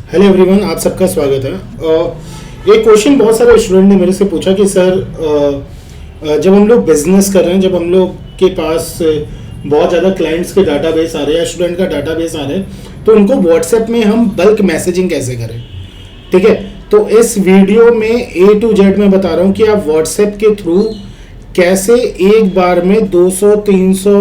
Hello everyone, आप सबका स्वागत है। एक क्वेश्चन बहुत सारे स्टूडेंट ने मेरे से पूछा कि सर जब हम लोग बिजनेस कर रहे हैं, जब हम लोग के पास बहुत ज़्यादा क्लाइंट्स के डाटाबेस आ रहे हैं या स्टूडेंट का डाटाबेस आ रहे हैं, तो उनको व्हाट्सएप में हम बल्क मैसेजिंग कैसे करें। ठीक है, तो इस वीडियो में A to Z में बता रहा हूँ कि आप व्हाट्सएप के थ्रू कैसे एक बार में 200, 300,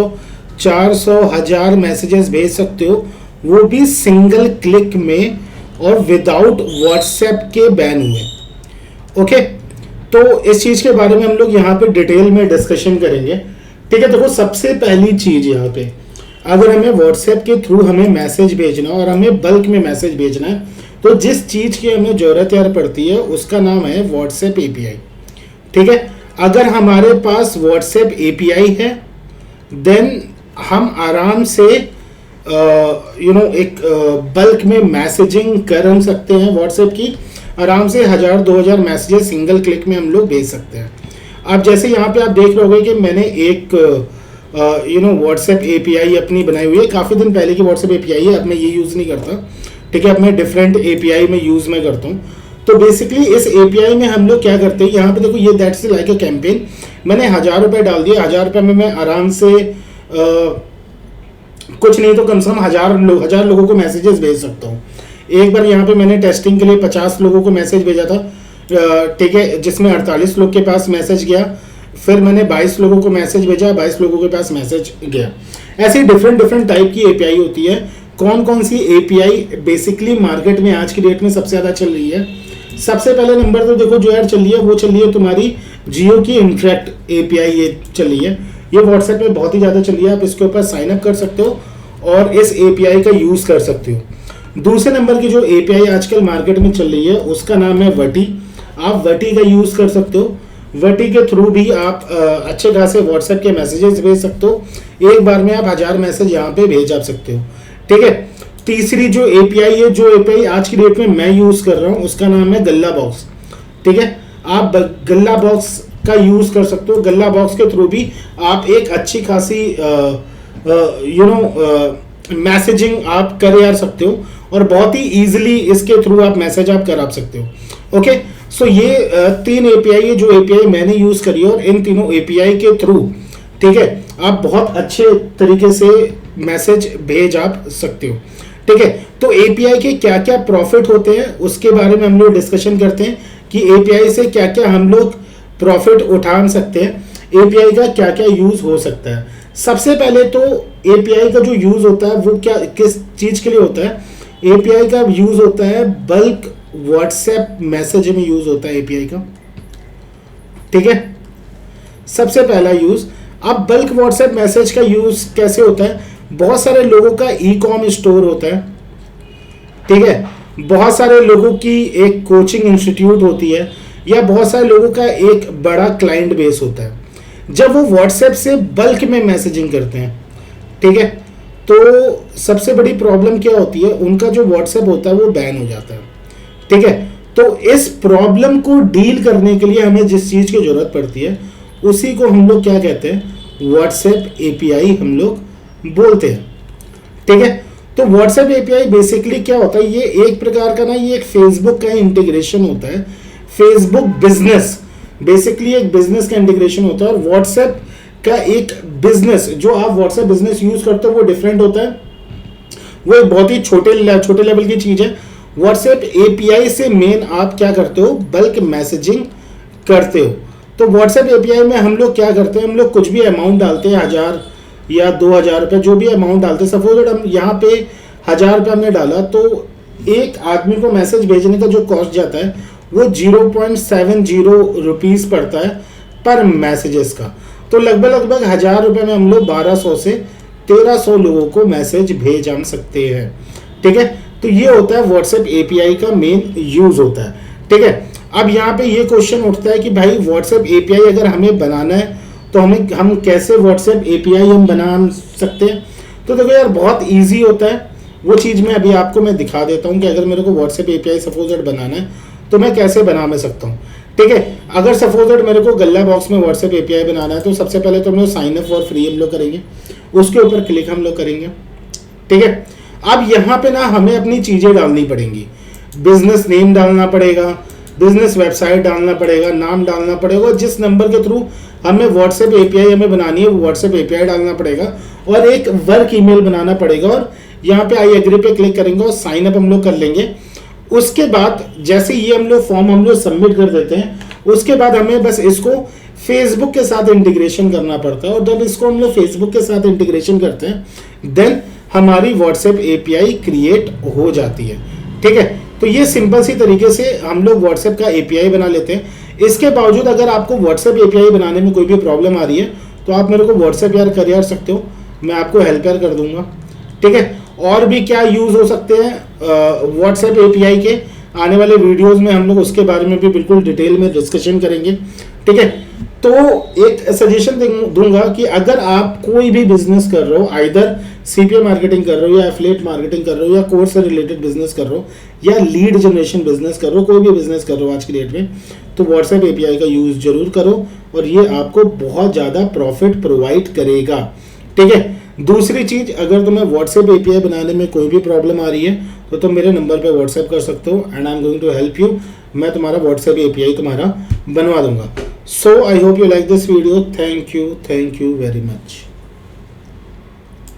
400, 1000 मैसेजेस भेज सकते हो, वो भी सिंगल क्लिक में और विदाउट व्हाट्सएप के बैन हुए। ओके, तो इस चीज़ के बारे में हम लोग यहाँ पे डिटेल में डिस्कशन करेंगे। ठीक है, देखो सबसे पहली चीज़ यहाँ पे, अगर हमें व्हाट्सएप के थ्रू हमें मैसेज भेजना और हमें बल्क में मैसेज भेजना है, तो जिस चीज़ की हमें ज़रूरत यार पड़ती है उसका नाम है व्हाट्सएप API। ठीक है, अगर हमारे पास व्हाट्सएप API है देन हम आराम से एक बल्क में मैसेजिंग कर हम सकते हैं। व्हाट्सएप की आराम से 1000-2000 मैसेजेस सिंगल क्लिक में हम लोग भेज सकते हैं। अब जैसे यहाँ पे आप देख रहे होंगे कि मैंने एक व्हाट्सएप API अपनी बनाई हुई है, काफ़ी दिन पहले की व्हाट्सएप API है, अब मैं ये यूज़ नहीं करता। ठीक है, अब मैं डिफरेंट API में यूज़ में करता हूँ। तो बेसिकली इस API में हम लोग क्या करते हैं, यहाँ पे देखो ये दैट्स लाइक अ कैंपेन, मैंने 1000 रुपये डाल दिए। 1000 रुपये में मैं आराम से कुछ नहीं तो कम से कम 1000 लोगों को मैसेजेस भेज सकता हूँ। एक बार यहाँ पे मैंने टेस्टिंग के लिए 50 लोगों को मैसेज भेजा था। ठीक है, जिसमें 48 लोग के पास मैसेज गया। फिर मैंने 22 लोगों को मैसेज भेजा, 22 लोगों के पास मैसेज गया। ऐसी डिफरेंट टाइप की API होती है। कौन कौन सी API बेसिकली मार्केट में आज की डेट में सबसे ज़्यादा चल रही है? सबसे पहले नंबर तो देखो जो यार चल रही है वो चल रही है तुम्हारी जियो की इंटरेक्ट API, ये चल रही है। ये व्हाट्सएप में बहुत ही ज़्यादा चल रही है। आप इसके ऊपर साइन अप कर सकते हो और इस API का यूज़ कर सकते हो। दूसरे नंबर की जो API आजकल मार्केट में चल रही है उसका नाम है वटी। आप वटी का यूज़ कर सकते हो। वटी के थ्रू भी आप अच्छे खासे व्हाट्सएप के मैसेजेस भेज सकते हो। एक बार में आप 1000 मैसेज यहाँ पे भेज आप सकते हो। ठीक है, तीसरी जो API है, जो API आज की डेट में मैं यूज़ कर रहा हूँ उसका नाम है गल्ला बॉक्स। ठीक है, आप गल्ला बॉक्स का यूज़ कर सकते हो। गल्ला बॉक्स के थ्रू भी आप एक अच्छी खासी मैसेजिंग आप कर यार सकते हो और बहुत ही इजीली इसके थ्रू आप मैसेज आप करा सकते हो। ओके, सो ये 3 API है जो API मैंने यूज़ करी है और इन तीनों API के थ्रू, ठीक है, आप बहुत अच्छे तरीके से मैसेज भेज आप सकते हो। ठीक है, तो API के क्या क्या प्रॉफिट होते हैं उसके बारे में हम लोग डिस्कशन करते हैं कि API से क्या क्या हम लोग प्रॉफिट उठा सकते हैं, API का क्या क्या यूज़ हो सकता है। सबसे पहले तो API का जो यूज़ होता है वो क्या किस चीज़ के लिए होता है? API का यूज़ होता है बल्क व्हाट्सएप मैसेज में यूज़ होता है API का। ठीक है, सबसे पहला यूज़। अब बल्क व्हाट्सएप मैसेज का यूज़ कैसे होता है? बहुत सारे लोगों का ई-कॉम स्टोर होता है। ठीक है, बहुत सारे लोगों की एक कोचिंग इंस्टीट्यूट होती है या बहुत सारे लोगों का एक बड़ा क्लाइंट बेस होता है। जब वो व्हाट्सएप से बल्क में मैसेजिंग करते हैं, ठीक है, तो सबसे बड़ी प्रॉब्लम क्या होती है, उनका जो व्हाट्सएप होता है वो बैन हो जाता है। ठीक है, तो इस प्रॉब्लम को डील करने के लिए हमें जिस चीज़ की ज़रूरत पड़ती है उसी को हम लोग क्या कहते हैं, व्हाट्सएप API हम लोग बोलते हैं। ठीक है, तो व्हाट्सएप API बेसिकली क्या होता है, ये एक प्रकार का ना, ये एक फेसबुक का इंटीग्रेशन होता है। फेसबुक बिजनेस बेसिकली एक बिजनेस का इंटीग्रेशन होता है और व्हाट्सएप का एक बिजनेस, जो आप व्हाट्सएप बिजनेस यूज करते हो वो डिफरेंट होता है। वो एक बहुत ही छोटे लेवल की चीज़ है। व्हाट्सएप API से मेन आप क्या करते हो, बल्क मैसेजिंग करते हो। तो व्हाट्सएप API में हम लोग क्या करते हैं, हम लोग कुछ भी अमाउंट डालते हैं, 1000 या 2000 रुपये, जो भी अमाउंट डालते हैं। सपोज हम यहाँ पे 1000 रुपये हमने डाला तो एक आदमी को मैसेज भेजने का जो कॉस्ट जाता है वो 0.70 रुपीज़ पड़ता है पर मैसेजेस का। तो लगभग 1000 रुपये में हम लोग 1200 से 1300 लोगों को मैसेज भेज हम सकते हैं। ठीक है, तो ये होता है व्हाट्सएप API का मेन यूज़ होता है। ठीक है, अब यहाँ पे ये क्वेश्चन उठता है कि भाई व्हाट्सएप API अगर हमें बनाना है तो हम कैसे व्हाट्सएप API हम बना सकते हैं? तो देखो यार बहुत ईजी होता है। वो चीज़ मैं अभी आपको मैं दिखा देता हूँ कि अगर मेरे को व्हाट्सएप API सपोज बनाना है तो मैं कैसे बना सकता हूँ। ठीक है, अगर सपोज मेरे को गल्ला बॉक्स में व्हाट्सएप API बनाना है तो सबसे पहले तो हम लोग साइन अप फॉर फ्री हम लोग करेंगे, उसके ऊपर क्लिक हम लोग करेंगे। ठीक है, अब यहाँ पे ना हमें अपनी चीज़ें डालनी पड़ेंगी। बिजनेस नेम डालना पड़ेगा, बिजनेस वेबसाइट डालना पड़ेगा, नाम डालना पड़ेगा, जिस नंबर के थ्रू हमें व्हाट्सएप एपीआई हमें बनानी है वो व्हाट्सएप एपीआई डालना पड़ेगा, और एक वर्क ईमेल बनाना पड़ेगा, और यहाँ पे आई एग्री पे क्लिक करेंगे और साइन अप हम लोग कर लेंगे। उसके बाद जैसे ये हम लोग फॉर्म हम लोग सबमिट कर देते हैं, उसके बाद हमें बस इसको फेसबुक के साथ इंटीग्रेशन करना पड़ता है, और जब इसको हम लोग फेसबुक के साथ इंटीग्रेशन करते हैं देन हमारी व्हाट्सएप एपीआई क्रिएट हो जाती है। ठीक है, तो ये सिंपल सी तरीके से हम लोग व्हाट्सएप का एपीआई बना लेते हैं। इसके बावजूद अगर आपको व्हाट्सएप एपीआई बनाने में कोई भी प्रॉब्लम आ रही है तो आप मेरे को व्हाट्सएप यार कर सकते हो, मैं आपको हेल्प यार कर दूंगा। ठीक है, और भी क्या यूज हो सकते हैं व्हाट्सएप एपीआई के, आने वाले वीडियोस में हम लोग उसके बारे में भी बिल्कुल डिटेल में डिस्कशन करेंगे। ठीक है, तो एक सजेशन दूंगा कि अगर आप कोई भी बिजनेस कर रहे हो, आइदर सीपीए मार्केटिंग कर रहे हो या एफिलिएट मार्केटिंग कर रहे हो या कोर्स से रिलेटेड बिजनेस कर रहे हो या लीड जनरेशन बिजनेस कर रहे हो, कोई भी बिजनेस कर रहे हो आज की डेट में, तो व्हाट्सएप एपीआई का यूज जरूर करो और ये आपको बहुत ज़्यादा प्रॉफिट प्रोवाइड करेगा। ठीक है, दूसरी चीज, अगर तुम्हें व्हाट्सएप एपीआई बनाने में कोई भी प्रॉब्लम आ रही है तो तुम मेरे नंबर पे व्हाट्सएप कर सकते हो and I am going to help you. मैं तुम्हारा व्हाट्सएप एपीआई तुम्हारा बनवा दूंगा। So I hope you like this video. Thank you very much.